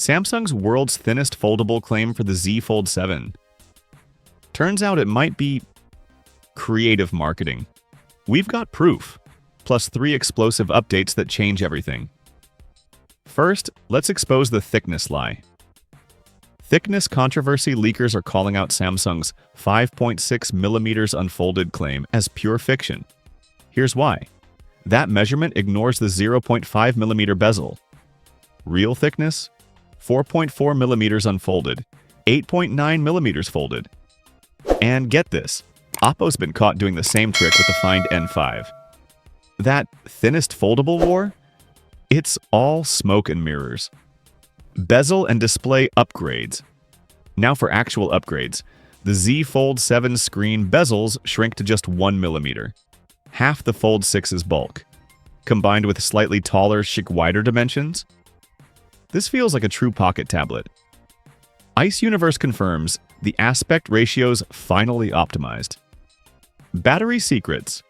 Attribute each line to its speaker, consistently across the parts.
Speaker 1: Samsung's world's thinnest foldable claim for the Z Fold 7. Turns out it might be creative marketing. We've got proof, plus 3 explosive updates that change everything. First, let's expose the thickness lie. Thickness controversy leakers are calling out Samsung's 5.6mm unfolded claim as pure fiction. Here's why. That measurement ignores the 0.5mm bezel. Real thickness? 4.4mm unfolded, 8.9mm folded. And get this, Oppo's been caught doing the same trick with the Find N5. That thinnest foldable war? It's all smoke and mirrors. Bezel and display upgrades. Now for actual upgrades. The Z Fold 7 screen bezels shrink to just 1mm, half the Fold 6's bulk. Combined with slightly taller, chic wider dimensions, this feels like a true pocket tablet. Ice Universe confirms the aspect ratio's finally optimized. Battery secrets.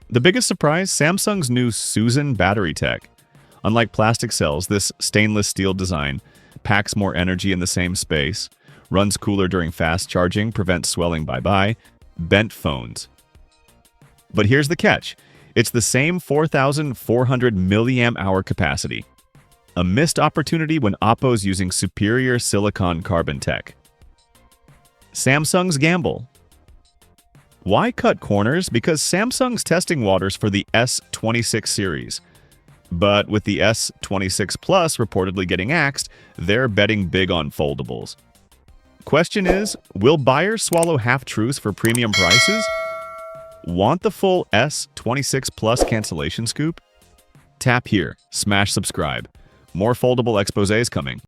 Speaker 1: The biggest surprise, Samsung's new Susan battery tech. Unlike plastic cells, this stainless steel design packs more energy in the same space, runs cooler during fast charging, prevents swelling bye-bye, bent phones. But here's the catch. It's the same 4,400 mAh capacity. A missed opportunity when Oppo's using superior silicon carbon tech. Samsung's gamble. Why cut corners? Because Samsung's testing waters for the S26 series. But with the S26 Plus reportedly getting axed, they're betting big on foldables. Question is, will buyers swallow half-truths for premium prices? Want the full S26 Plus cancellation scoop? Tap here, smash subscribe. More foldable exposés coming.